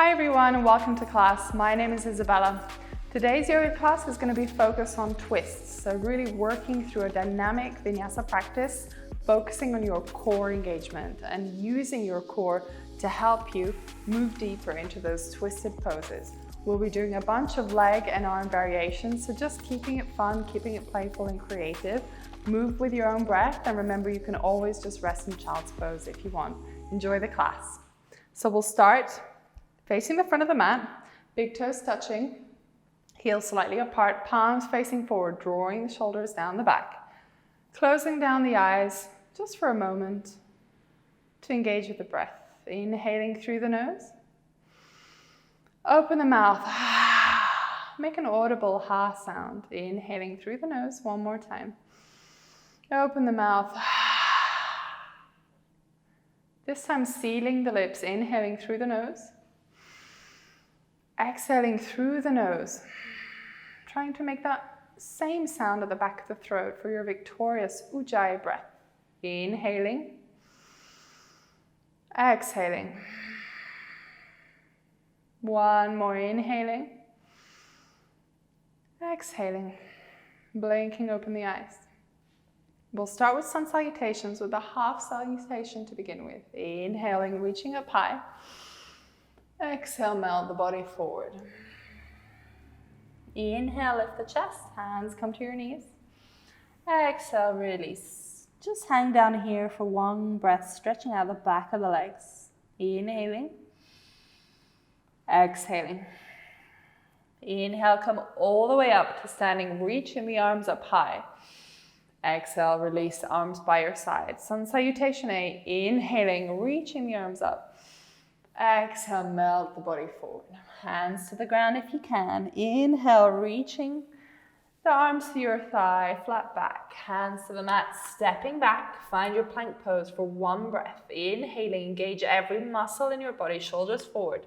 Hi everyone and welcome to class. My name is Isabella. Today's yoga class is going to be focused on twists, so really working through a dynamic vinyasa practice, focusing on your core engagement and using your core to help you move deeper into those twisted poses. We'll be doing a bunch of leg and arm variations, so just keeping it fun, keeping it playful and creative. Move with your own breath, and remember you can always just rest in child's pose if you want. Enjoy the class. So we'll start facing the front of the mat, big toes touching, heels slightly apart, palms facing forward, drawing the shoulders down the back. Closing down the eyes just for a moment to engage with the breath. Inhaling through the nose. Open the mouth. Make an audible ha sound. Inhaling through the nose one more time. Open the mouth. This time sealing the lips, inhaling through the nose. Exhaling through the nose. Trying to make that same sound at the back of the throat for your victorious Ujjayi breath. Inhaling. Exhaling. One more inhaling. Exhaling. Blinking open the eyes. We'll start with sun salutations with a half salutation to begin with. Inhaling, reaching up high. Exhale, melt the body forward. Inhale, lift the chest, hands come to your knees. Exhale, release. Just hang down here for one breath, stretching out the back of the legs. Inhaling. Exhaling. Inhale, come all the way up to standing, reaching the arms up high. Exhale, release the arms by your side. Sun salutation A, inhaling, reaching the arms up. Exhale, melt the body forward. Hands to the ground if you can. Inhale, reaching the arms to your thigh, flat back. Hands to the mat, stepping back. Find your plank pose for one breath. Inhaling, engage every muscle in your body, shoulders forward.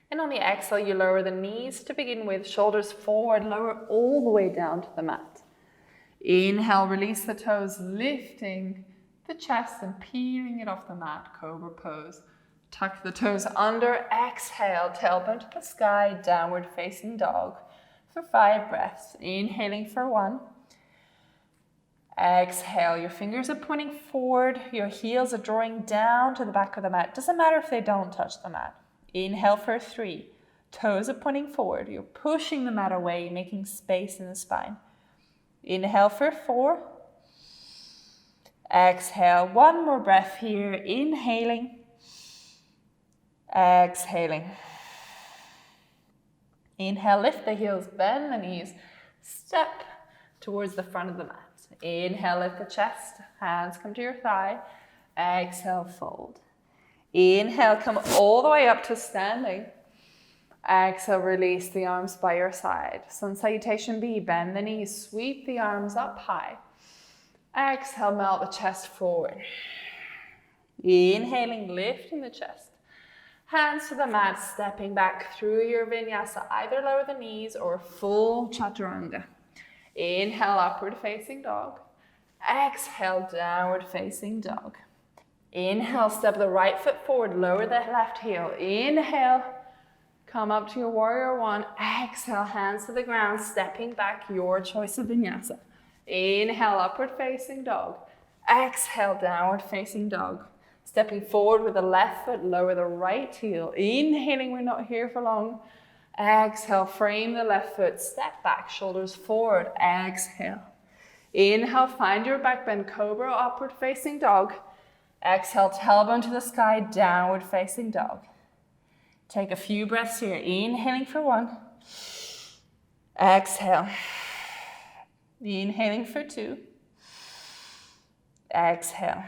And on the exhale, you lower the knees to begin with, shoulders forward, lower all the way down to the mat. Inhale, release the toes, lifting the chest and peeling it off the mat, cobra pose. Tuck the toes under, exhale, tailbone to the sky, downward facing dog for 5 breaths. Inhaling for 1. Exhale, your fingers are pointing forward, your heels are drawing down to the back of the mat. Doesn't matter if they don't touch the mat. Inhale for 3. Toes are pointing forward, you're pushing the mat away, making space in the spine. Inhale for 4. Exhale, one more breath here, inhaling. Exhaling. Inhale, lift the heels, bend the knees, step towards the front of the mat. Inhale, lift the chest, hands come to your thigh. Exhale, fold. Inhale, come all the way up to standing. Exhale, release the arms by your side. Sun salutation B, bend the knees, sweep the arms up high. Exhale, melt the chest forward. Inhaling, lifting the chest. Hands to the mat, stepping back through your vinyasa. Either lower the knees or full chaturanga. Inhale, upward facing dog. Exhale, downward facing dog. Inhale, step the right foot forward, lower the left heel. Inhale, come up to your warrior 1. Exhale, hands to the ground, stepping back, your choice of vinyasa. Inhale, upward facing dog. Exhale, downward facing dog. Stepping forward with the left foot, lower the right heel. Inhaling, we're not here for long. Exhale, frame the left foot, step back, shoulders forward. Exhale. Inhale, find your back bend, cobra, upward facing dog. Exhale, tailbone to the sky, downward facing dog. Take a few breaths here. Inhaling for 1. Exhale. Inhaling for 2. Exhale.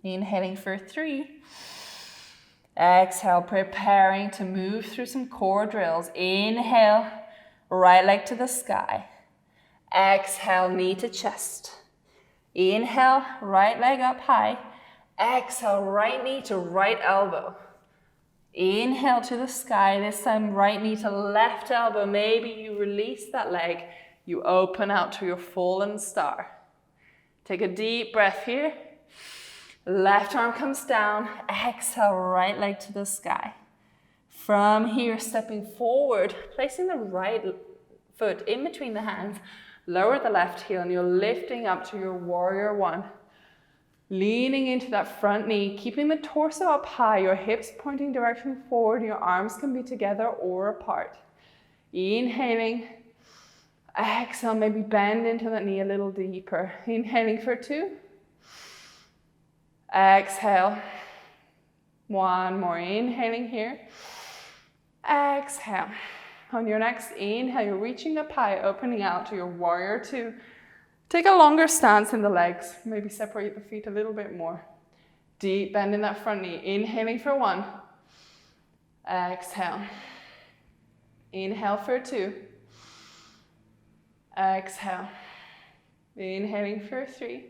Inhaling for 3. Exhale, preparing to move through some core drills. Inhale, right leg to the sky. Exhale, knee to chest. Inhale, right leg up high. Exhale, right knee to right elbow. Inhale to the sky, this time right knee to left elbow. Maybe you release that leg. You open out to your fallen star. Take a deep breath here. Left arm comes down. Exhale, right leg to the sky. From here, stepping forward, placing the right foot in between the hands. Lower the left heel and you're lifting up to your warrior one. Leaning into that front knee, keeping the torso up high, your hips pointing direction forward, your arms can be together or apart. Inhaling. Exhale, maybe bend into that knee a little deeper. Inhaling for 2. Exhale. 1 more. Inhaling here. Exhale. On your next inhale, you're reaching up high, opening out to your warrior 2. Take a longer stance in the legs. Maybe separate the feet a little bit more. Deep bend in that front knee. Inhaling for 1. Exhale. Inhale for 2. Exhale. Inhaling for 3.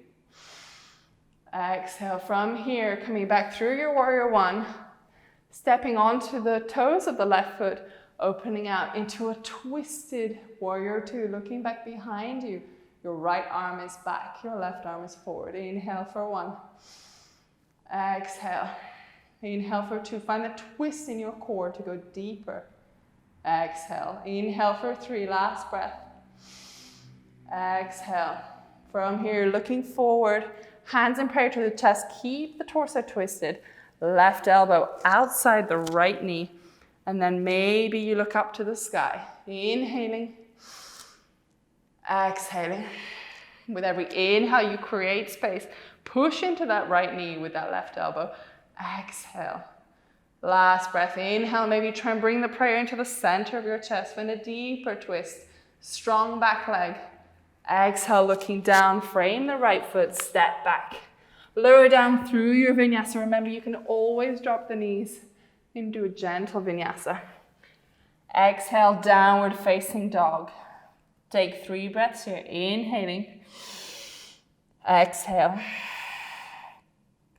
Exhale. From here, coming back through your warrior 1, stepping onto the toes of the left foot, opening out into a twisted warrior 2, looking back behind you. Your right arm is back, your left arm is forward. Inhale for 1. Exhale. Inhale for 2. Find the twist in your core to go deeper. Exhale. Inhale for 3. Last breath. Exhale. From here, looking forward, hands in prayer to the chest. Keep the torso twisted. Left elbow outside the right knee. And then maybe you look up to the sky. Inhaling. Exhaling. With every inhale, you create space. Push into that right knee with that left elbow. Exhale. Last breath. Inhale. Maybe try and bring the prayer into the center of your chest. Find a deeper twist. Strong back leg. Exhale, looking down, frame the right foot, step back. Lower down through your vinyasa. Remember, you can always drop the knees into a gentle vinyasa. Exhale, downward facing dog. Take 3 breaths here. Inhaling. Exhale.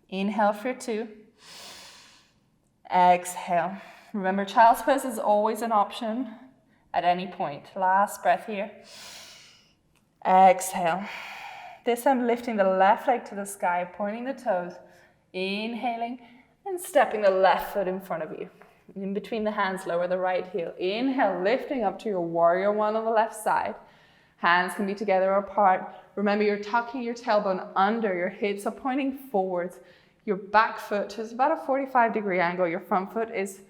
Inhale for 2. Exhale. Remember, child's pose is always an option at any point. Last breath here. Exhale. This time lifting the left leg to the sky, pointing the toes. Inhaling and stepping the left foot in front of you. In between the hands, lower the right heel. Inhale, lifting up to your warrior 1 on the left side. Hands can be together or apart. Remember, you're tucking your tailbone under. Your hips are pointing forwards. Your back foot is about a 45-degree angle. Your front foot is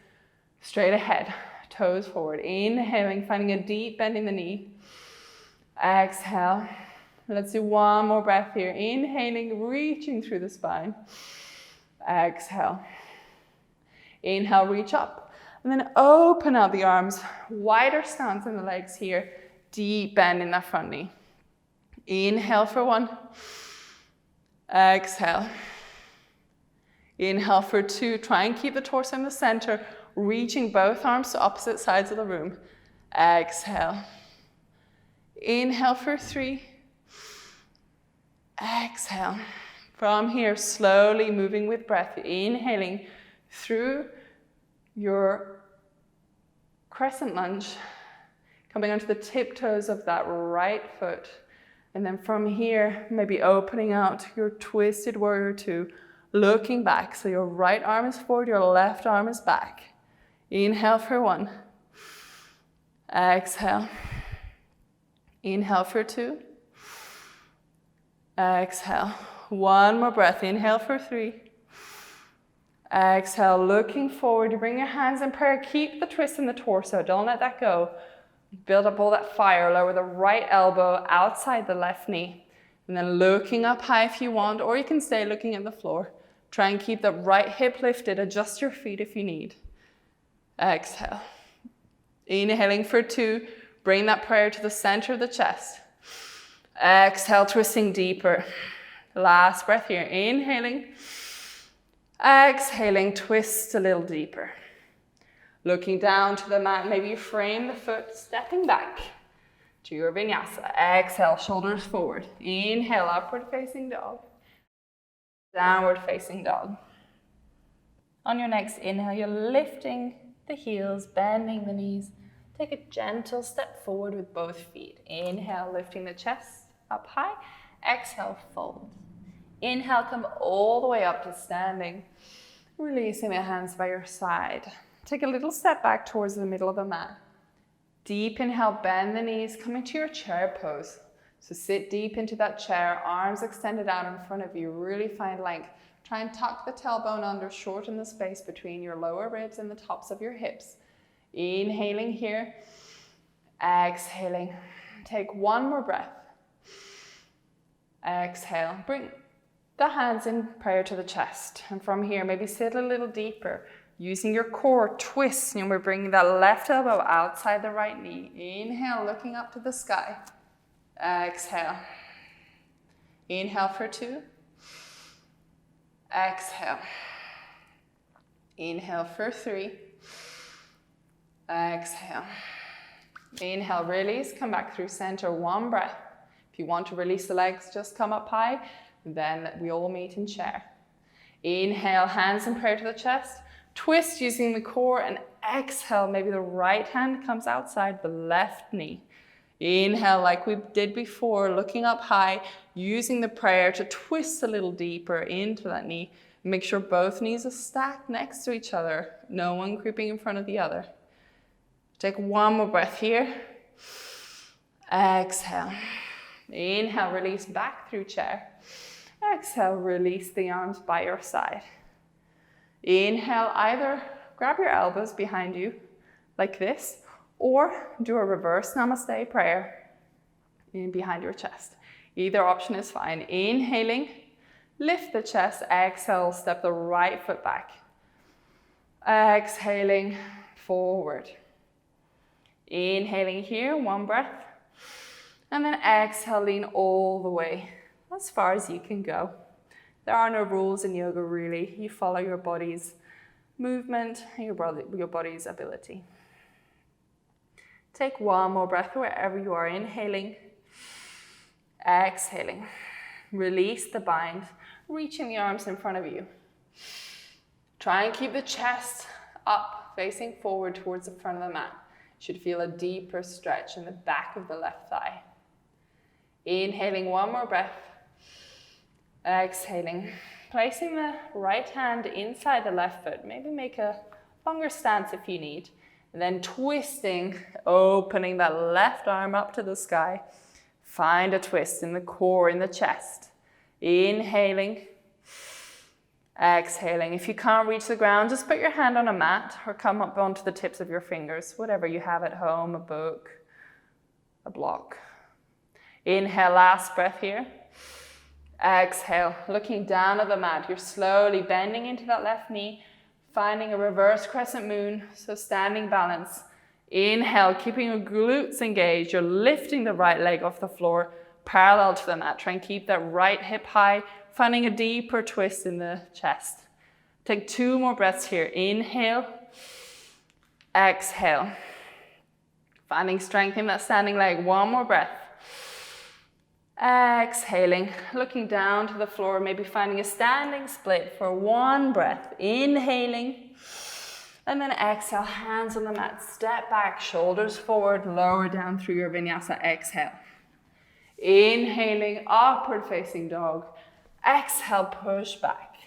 straight ahead. Toes forward. Inhaling, finding a deep bend in the knee. Exhale. Let's do 1 more breath here. Inhaling, reaching through the spine. Exhale. Inhale, reach up. And then open out the arms. Wider stance in the legs here. Deep bend in that front knee. Inhale for 1. Exhale. Inhale for 2. Try and keep the torso in the center. Reaching both arms to opposite sides of the room. Exhale. Inhale for 3. Exhale. From here, slowly moving with breath. Inhaling through your crescent lunge. Coming onto the tiptoes of that right foot. And then from here, maybe opening out to your twisted warrior 2. Looking back. So your right arm is forward, your left arm is back. Inhale for 1. Exhale. Inhale for 2. Exhale. 1 more breath. Inhale for 3. Exhale, looking forward. You bring your hands in prayer. Keep the twist in the torso. Don't let that go. Build up all that fire. Lower the right elbow outside the left knee. And then looking up high if you want, or you can stay looking at the floor. Try and keep the right hip lifted. Adjust your feet if you need. Exhale. Inhaling for 2. Bring that prayer to the center of the chest. Exhale, twisting deeper. Last breath here. Inhaling. Exhaling, twist a little deeper. Looking down to the mat. Maybe you frame the foot, stepping back to your vinyasa. Exhale, shoulders forward. Inhale, upward facing dog. Downward facing dog. On your next inhale, you're lifting the heels, bending the knees. Take a gentle step forward with both feet. Inhale, lifting the chest up high. Exhale, fold. Inhale, come all the way up to standing. Releasing the hands by your side. Take a little step back towards the middle of the mat. Deep inhale, bend the knees, come into your chair pose. So sit deep into that chair, arms extended out in front of you, really find length. Try and tuck the tailbone under, shorten the space between your lower ribs and the tops of your hips. Inhaling here, exhaling. Take one more breath. Exhale, bring the hands in prayer to the chest. And from here, maybe sit a little deeper. Using your core, twist, and we're bringing that left elbow outside the right knee. Inhale, looking up to the sky. Exhale. Inhale for 2. Exhale. Inhale for 3. Exhale. Inhale, release, come back through center, one breath. If you want to release the legs, just come up high, then we all meet in chair. Inhale, hands in prayer to the chest. Twist using the core and exhale, maybe the right hand comes outside the left knee. Inhale like we did before, looking up high, using the prayer to twist a little deeper into that knee. Make sure both knees are stacked next to each other, no one creeping in front of the other. Take one more breath here. Exhale. Inhale, release back through chair. Exhale, release the arms by your side. Inhale, either grab your elbows behind you like this, or do a reverse namaste prayer in behind your chest. Either option is fine. Inhaling, lift the chest. Exhale, step the right foot back. Exhaling, forward. Inhaling here, one breath. And then exhale, lean all the way as far as you can go. There are no rules in yoga, really. You follow your body's movement and your body's ability. Take one more breath wherever you are. Inhaling, exhaling. Release the bind, reaching the arms in front of you. Try and keep the chest up, facing forward towards the front of the mat. You should feel a deeper stretch in the back of the left thigh. Inhaling, one more breath. Exhaling, placing the right hand inside the left foot. Maybe make a longer stance if you need. And then twisting, opening that left arm up to the sky. Find a twist in the core, in the chest. Inhaling, exhaling. If you can't reach the ground, just put your hand on a mat or come up onto the tips of your fingers, whatever you have at home, a book, a block. Inhale, last breath here. Exhale, looking down at the mat. You're slowly bending into that left knee, finding a reverse crescent moon, so standing balance. Inhale, keeping your glutes engaged. You're lifting the right leg off the floor, parallel to the mat. Try and keep that right hip high, finding a deeper twist in the chest. Take 2 more breaths here. Inhale, exhale. Finding strength in that standing leg. One more breath. Exhaling, looking down to the floor, maybe finding a standing split for one breath. Inhaling, and then exhale, hands on the mat, step back, shoulders forward, lower down through your vinyasa. Exhale. Inhaling, upward facing dog. Exhale, push back.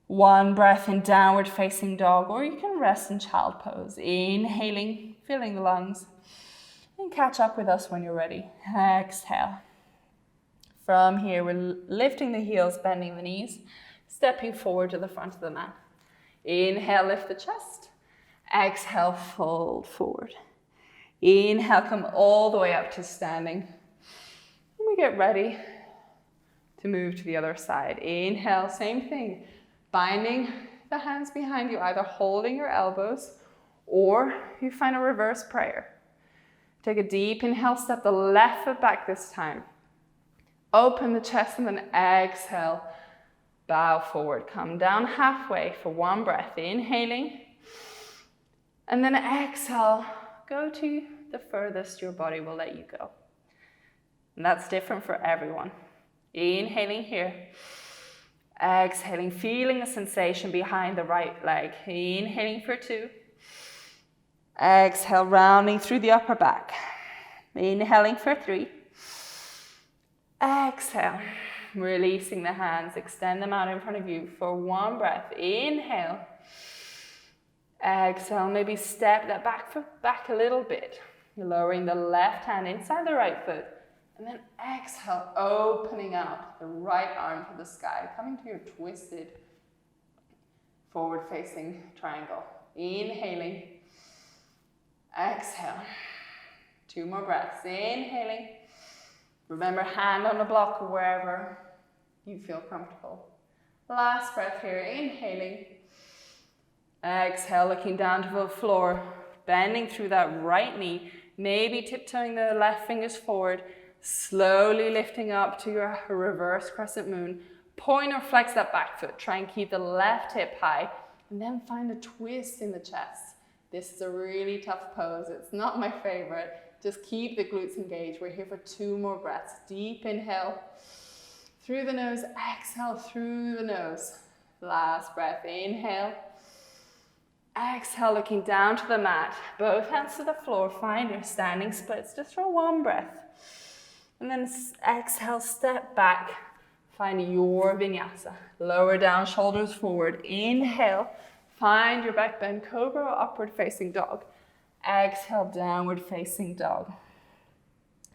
One breath in downward facing dog, or you can rest in child pose. Inhaling, filling the lungs, and catch up with us when you're ready. Exhale. From here, we're lifting the heels, bending the knees, stepping forward to the front of the mat. Inhale, lift the chest. Exhale, fold forward. Inhale, come all the way up to standing. And we get ready to move to the other side. Inhale, same thing. Binding the hands behind you, either holding your elbows or you find a reverse prayer. Take a deep inhale, step the left foot back this time. Open the chest and then exhale, bow forward. Come down halfway for one breath. Inhaling. And then exhale, go to the furthest your body will let you go. And that's different for everyone. Inhaling here. Exhaling, feeling a sensation behind the right leg. Inhaling for 2. Exhale, rounding through the upper back. Inhaling for 3. Exhale, Releasing the hands, extend them out in front of you for one breath. Inhale. Exhale, maybe step that back foot back a little bit. You're lowering the left hand inside the right foot. And then exhale, opening up the right arm to the sky, coming to your twisted forward facing triangle. Inhaling. Exhale. 2 more breaths. Inhaling. Remember, hand on the block or wherever you feel comfortable. Last breath here. Inhaling. Exhale, looking down to the floor, bending through that right knee, maybe tiptoeing the left fingers forward, slowly lifting up to your reverse crescent moon. Point or flex that back foot. Try and keep the left hip high, and then find a twist in the chest. This is a really tough pose. It's not my favorite. Just keep the glutes engaged. We're here for 2 more breaths. Deep inhale through the nose, exhale through the nose. Last breath, inhale. Exhale, looking down to the mat. Both hands to the floor. Find your standing splits just for 1 breath. And then exhale, step back. Find your vinyasa. Lower down, shoulders forward. Inhale. Find your back bend, cobra or upward facing dog. Exhale, downward facing dog.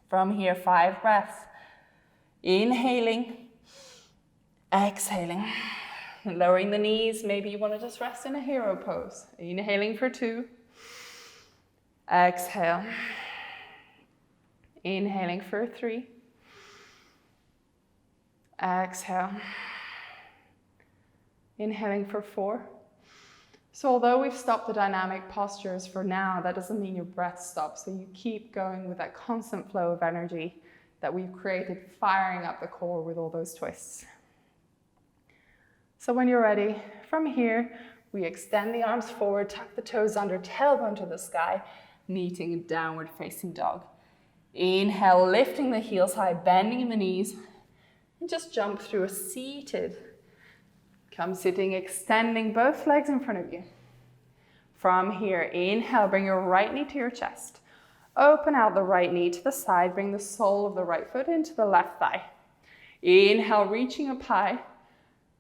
From here, 5 breaths. Inhaling. Exhaling. Lowering the knees, maybe you want to just rest in a hero pose. Inhaling for 2. Exhale. Inhaling for 3. Exhale. Inhaling for 4. So although we've stopped the dynamic postures for now, that doesn't mean your breath stops. So you keep going with that constant flow of energy that we've created, firing up the core with all those twists. So when you're ready, from here, we extend the arms forward, tuck the toes under, tailbone to the sky, meeting a downward facing dog. Inhale, lifting the heels high, bending in the knees, and just jump through a seated. Come sitting, extending both legs in front of you. From here, inhale, bring your right knee to your chest. Open out the right knee to the side, bring the sole of the right foot into the left thigh. Inhale, reaching up high.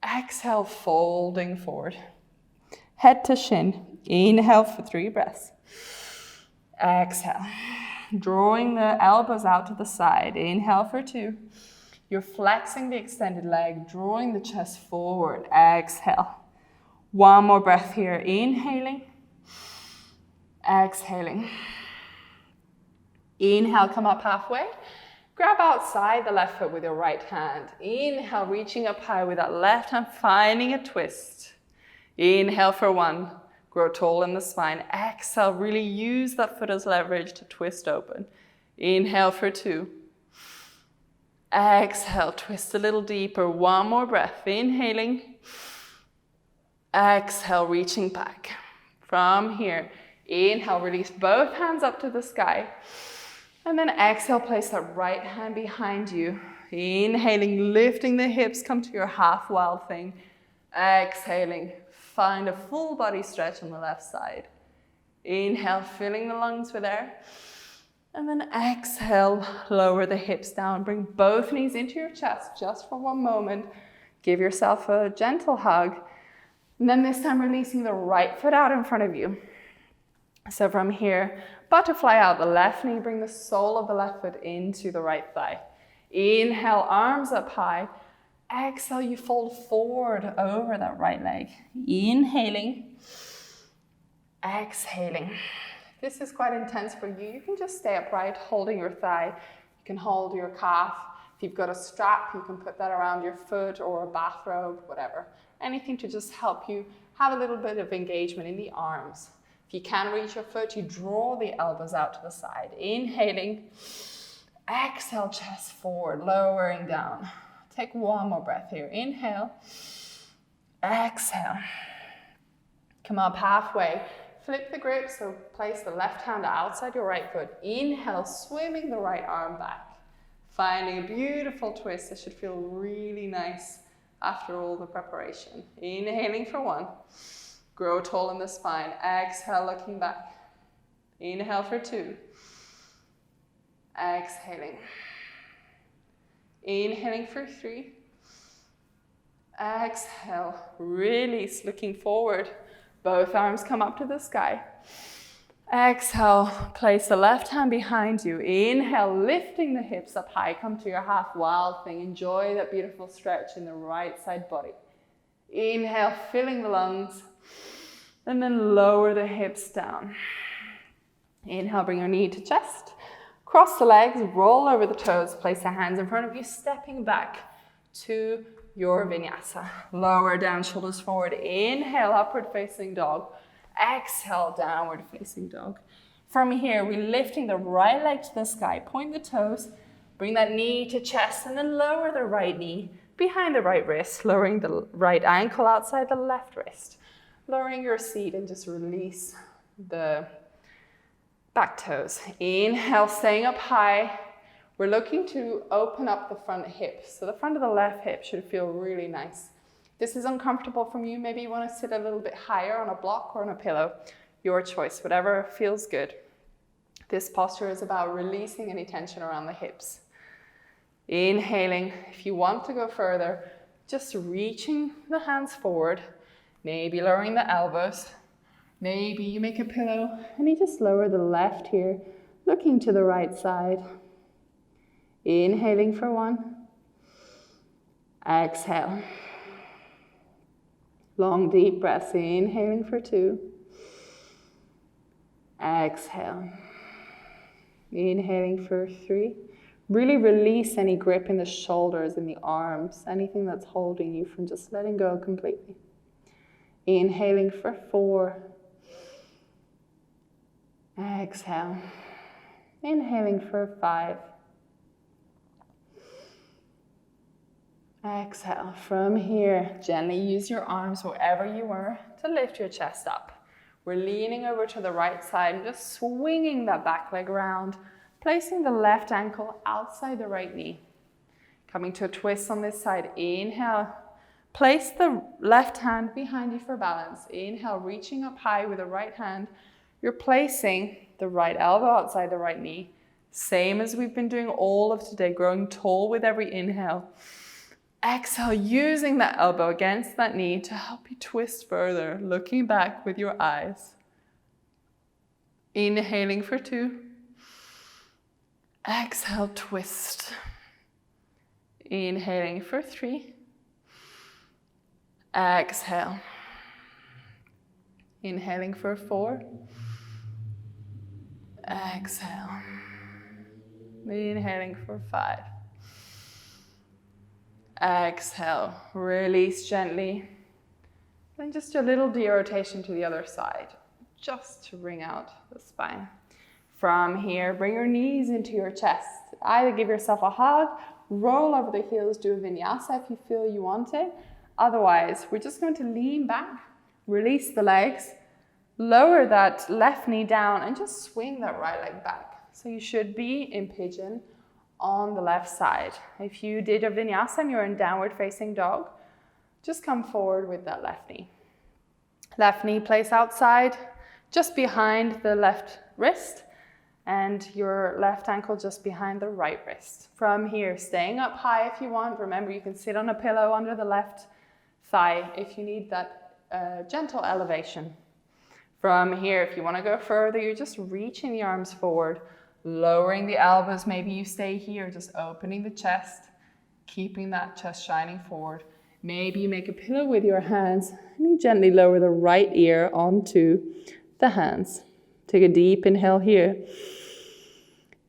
Exhale, folding forward. Head to shin. Inhale for 3 breaths. Exhale. Drawing the elbows out to the side. Inhale for 2. You're flexing the extended leg, drawing the chest forward. Exhale. 1 more breath here. Inhaling. Exhaling. Inhale, come up halfway. Grab outside the left foot with your right hand. Inhale, reaching up high with that left hand, finding a twist. Inhale for 1. Grow tall in the spine. Exhale, really use that foot as leverage to twist open. Inhale for 2. Exhale, twist a little deeper. 1 more breath. Inhaling. Exhale, reaching back. From here, inhale, release both hands up to the sky. And then exhale, place that right hand behind you. Inhaling, lifting the hips, come to your half wild thing. Exhaling, find a full body stretch on the left side. Inhale, filling the lungs with air. And then exhale, lower the hips down. Bring both knees into your chest just for 1 moment. Give yourself a gentle hug. And then this time releasing the right foot out in front of you. So from here, butterfly out the left knee, bring the sole of the left foot into the right thigh. Inhale, arms up high. Exhale, you fold forward over that right leg. Inhaling. Exhaling. This is quite intense for you. You can just stay upright, holding your thigh. You can hold your calf. If you've got a strap, you can put that around your foot or a bathrobe, whatever. Anything to just help you have a little bit of engagement in the arms. If you can reach your foot, you draw the elbows out to the side. Inhaling. Exhale, chest forward, lowering down. Take 1 more breath here. Inhale. Exhale. Come up halfway. Flip the grip, so place the left hand outside your right foot. Inhale, swimming the right arm back. Finding a beautiful twist. This should feel really nice after all the preparation. Inhaling for 1. Grow tall in the spine. Exhale, looking back. Inhale for 2. Exhaling. Inhaling for 3. Exhale, release, looking forward. Both arms come up to the sky. Exhale, place the left hand behind you. Inhale, lifting the hips up high. Come to your half wild thing. Enjoy that beautiful stretch in the right side body. Inhale, filling the lungs. And then lower the hips down. Inhale, bring your knee to chest. Cross the legs, roll over the toes. Place the hands in front of you, stepping back to your vinyasa. Lower down, shoulders forward. Inhale, upward facing dog. Exhale, downward facing dog. From here, we're lifting the right leg to the sky. Point the toes. Bring that knee to chest and then lower the right knee behind the right wrist. Lowering the right ankle outside the left wrist. Lowering your seat and just release the back toes. Inhale, staying up high. We're looking to open up the front hip. So the front of the left hip should feel really nice. If this is uncomfortable from you, maybe you want to sit a little bit higher on a block or on a pillow. Your choice, whatever feels good. This posture is about releasing any tension around the hips. Inhaling. If you want to go further, just reaching the hands forward. Maybe lowering the elbows. Maybe you make a pillow and you just lower the left here, looking to the right side. Inhaling for 1. Exhale. Long, deep breaths. Inhaling for 2. Exhale. Inhaling for 3. Really release any grip in the shoulders, in the arms, anything that's holding you from just letting go completely. Inhaling for 4. Exhale. Inhaling for 5. Exhale. From here, gently use your arms wherever you were to lift your chest up. We're leaning over to the right side and just swinging that back leg around, placing the left ankle outside the right knee. Coming to a twist on this side. Inhale. Place the left hand behind you for balance. Inhale, reaching up high with the right hand. You're placing the right elbow outside the right knee. Same as we've been doing all of today, growing tall with every inhale. Exhale, using that elbow against that knee to help you twist further, looking back with your eyes. Inhaling for 2. Exhale, twist. Inhaling for 3. Exhale. Inhaling for 4. Exhale. Inhaling for 5. Exhale. Release gently. Then just a little derotation to the other side, just to wring out the spine. From here, bring your knees into your chest. Either give yourself a hug, roll over the heels, do a vinyasa if you feel you want it. Otherwise, we're just going to lean back, release the legs, lower that left knee down and just swing that right leg back. So you should be in pigeon on the left side. If you did a vinyasa and you're in downward facing dog, just come forward with that left knee. Left knee place outside, just behind the left wrist, and your left ankle just behind the right wrist. From here, staying up high if you want. Remember, you can sit on a pillow under the left thigh if you need that gentle elevation. From here, if you want to go further, you're just reaching the arms forward, lowering the elbows. Maybe you stay here, just opening the chest, keeping that chest shining forward. Maybe you make a pillow with your hands and you gently lower the right ear onto the hands. Take a deep inhale here.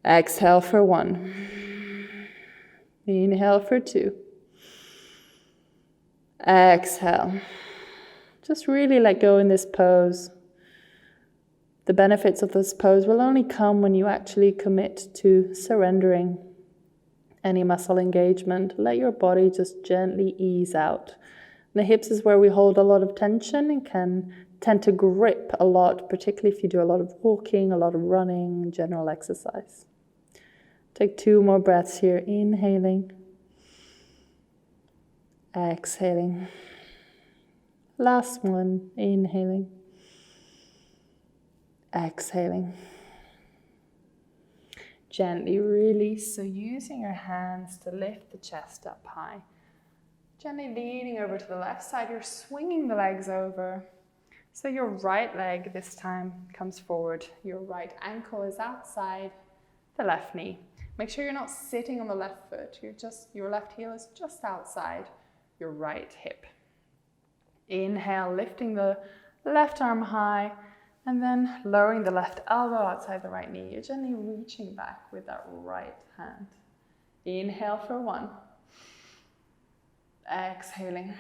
Exhale for 1. Inhale for 2. Exhale. Just really let go in this pose. The benefits of this pose will only come when you actually commit to surrendering any muscle engagement. Let your body just gently ease out. The hips is where we hold a lot of tension and can tend to grip a lot, particularly if you do a lot of walking, a lot of running, general exercise. Take 2 more breaths here. Inhaling. Exhaling. Last one. Inhaling. Exhaling. Gently release, so using your hands to lift the chest up high. Gently leaning over to the left side, you're swinging the legs over. So your right leg this time comes forward. Your right ankle is outside the left knee. Make sure you're not sitting on the left foot. Your left heel is just outside your right hip. Inhale, lifting the left arm high, and then lowering the left elbow outside the right knee. You're gently reaching back with that right hand. Inhale for 1. Exhaling.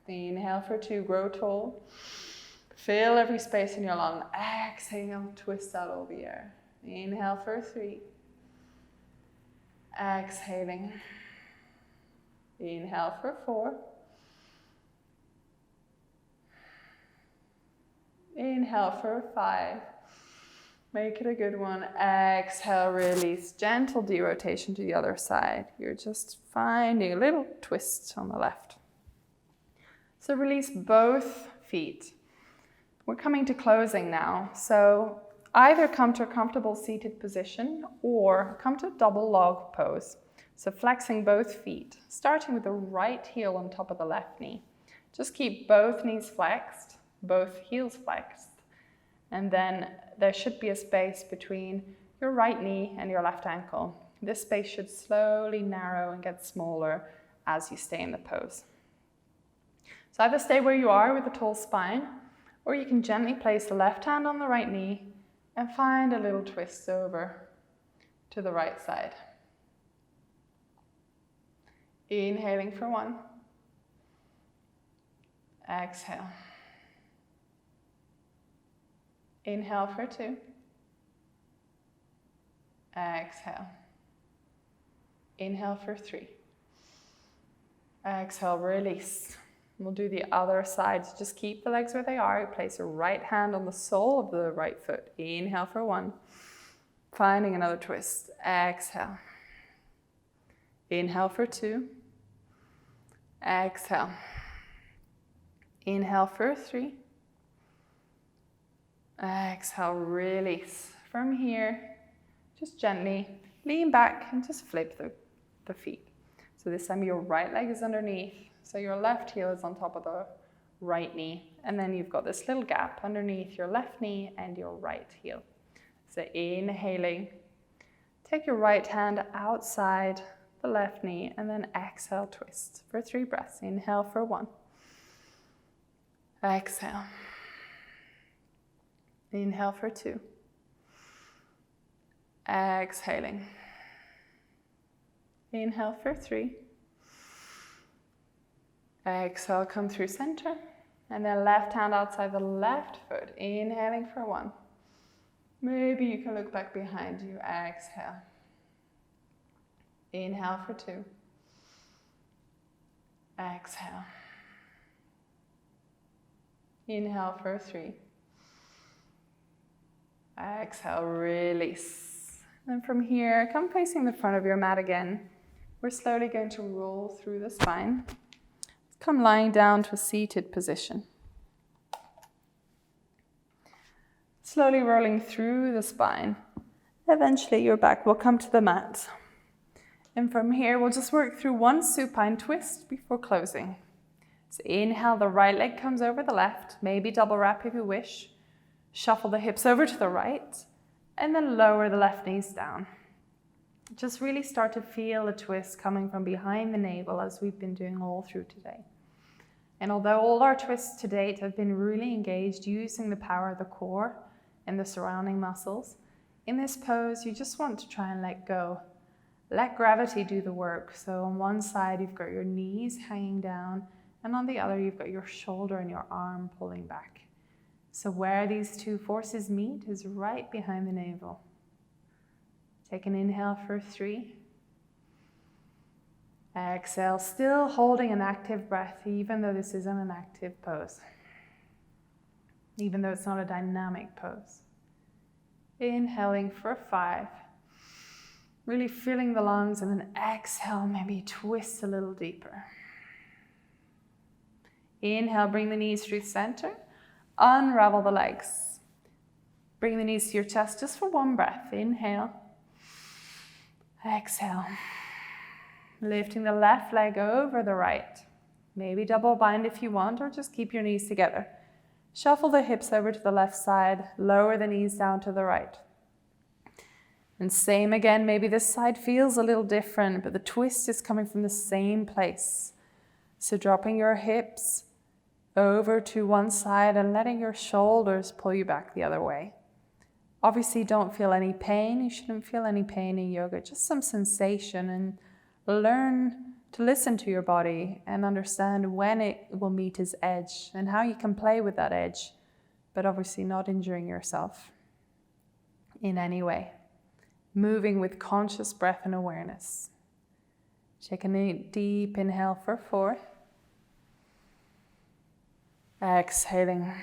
Inhale for 2, grow tall. Fill every space in your lung. Exhale, twist out all the air. Inhale for 3. Exhaling. Inhale for 4. Inhale for 5. Make it a good one. Exhale, release. Gentle derotation to the other side. You're just finding a little twist on the left. So release both feet. We're coming to closing now. So either come to a comfortable seated position or come to a double log pose. So flexing both feet, starting with the right heel on top of the left knee. Just keep both knees flexed, both heels flexed. And then there should be a space between your right knee and your left ankle. This space should slowly narrow and get smaller as you stay in the pose. So either stay where you are with a tall spine, or you can gently place the left hand on the right knee and find a little twist over to the right side. Inhaling for 1. Exhale. Inhale for 2. Exhale. Inhale for 3. Exhale, release. We'll do the other side. Just keep the legs where they are. Place your right hand on the sole of the right foot. Inhale for 1. Finding another twist. Exhale. Inhale for 2. Exhale. Inhale for 3. Exhale, release. From here, just gently lean back and just flip the feet. So this time your right leg is underneath. So your left heel is on top of the right knee. And then you've got this little gap underneath your left knee and your right heel. So inhaling, take your right hand outside the left knee and then exhale, twist for 3 breaths. Inhale for 1. Exhale. Inhale for 2. Exhaling. Inhale for 3. Exhale, come through center. And then left hand outside the left foot. Inhaling for 1. Maybe you can look back behind you. Exhale. Inhale for 2. Exhale. Inhale for 3. Exhale, release. And from here, come facing the front of your mat again. We're slowly going to roll through the spine. Come lying down to a seated position. Slowly rolling through the spine. Eventually your back will come to the mat. And from here, we'll just work through 1 supine twist before closing. So inhale, the right leg comes over the left, maybe double wrap if you wish. Shuffle the hips over to the right, and then lower the left knees down. Just really start to feel the twist coming from behind the navel as we've been doing all through today. And although all our twists to date have been really engaged using the power of the core and the surrounding muscles, in this pose you just want to try and let go. Let gravity do the work. So on one side you've got your knees hanging down, and on the other you've got your shoulder and your arm pulling back. So where these two forces meet is right behind the navel. Take an inhale for 3. Exhale, still holding an active breath, even though this isn't an active pose. Even though it's not a dynamic pose. Inhaling for 5. Really filling the lungs, and then exhale, maybe twist a little deeper. Inhale, bring the knees through center. Unravel the legs. Bring the knees to your chest just for 1 breath. Inhale. Exhale. Lifting the left leg over the right. Maybe double bind if you want, or just keep your knees together. Shuffle the hips over to the left side, lower the knees down to the right. And same again, maybe this side feels a little different, but the twist is coming from the same place. So dropping your hips over to one side and letting your shoulders pull you back the other way. Obviously, don't feel any pain. You shouldn't feel any pain in yoga, just some sensation, and learn to listen to your body and understand when it will meet its edge and how you can play with that edge, but obviously not injuring yourself in any way. Moving with conscious breath and awareness. Take a deep inhale for 4. Exhaling.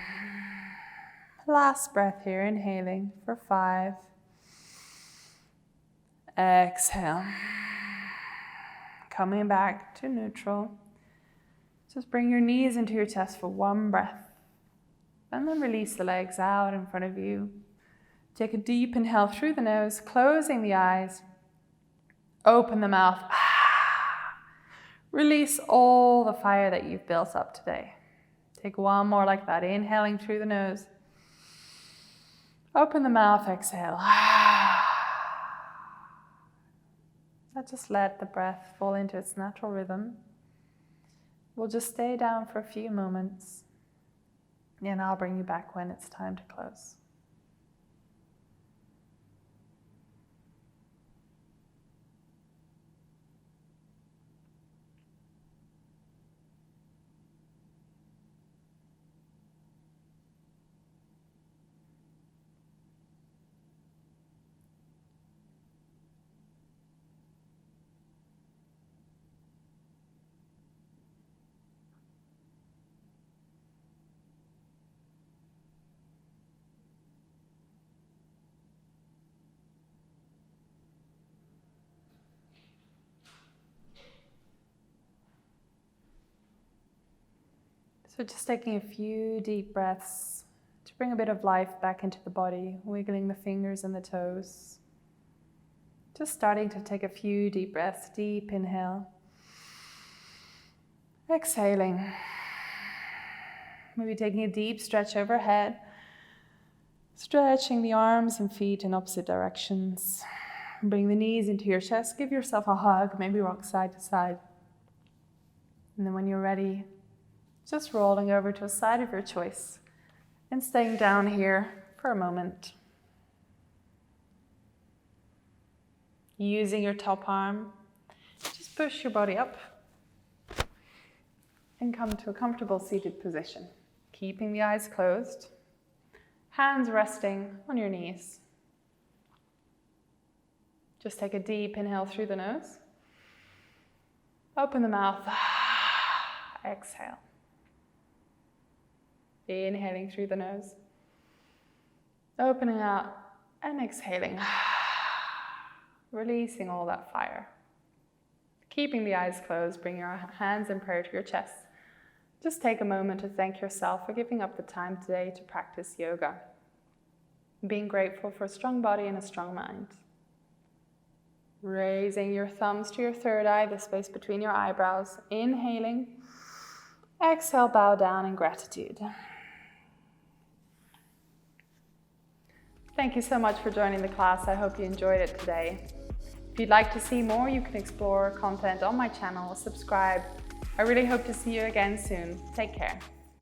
Last breath here, inhaling for 5. Exhale. Coming back to neutral. Just bring your knees into your chest for 1 breath. And then release the legs out in front of you. Take a deep inhale through the nose, closing the eyes. Open the mouth. Release all the fire that you've built up today. Take 1 more like that, inhaling through the nose. Open the mouth, exhale. Just let the breath fall into its natural rhythm. We'll just stay down for a few moments, and I'll bring you back when it's time to close. So just taking a few deep breaths to bring a bit of life back into the body, wiggling the fingers and the toes. Just starting to take a few deep breaths. Deep inhale. Exhaling. Maybe taking a deep stretch overhead. Stretching the arms and feet in opposite directions. Bring the knees into your chest. Give yourself a hug. Maybe rock side to side. And then when you're ready, just rolling over to a side of your choice and staying down here for a moment. Using your top arm, just push your body up and come to a comfortable seated position. Keeping the eyes closed, hands resting on your knees. Just take a deep inhale through the nose. Open the mouth, exhale. Inhaling through the nose, opening out and exhaling, releasing all that fire. Keeping the eyes closed, bring your hands in prayer to your chest. Just take a moment to thank yourself for giving up the time today to practice yoga. Being grateful for a strong body and a strong mind. Raising your thumbs to your third eye, the space between your eyebrows. Inhaling, exhale, bow down in gratitude. Thank you so much for joining the class. I hope you enjoyed it today. If you'd like to see more, you can explore content on my channel, subscribe. I really hope to see you again soon. Take care.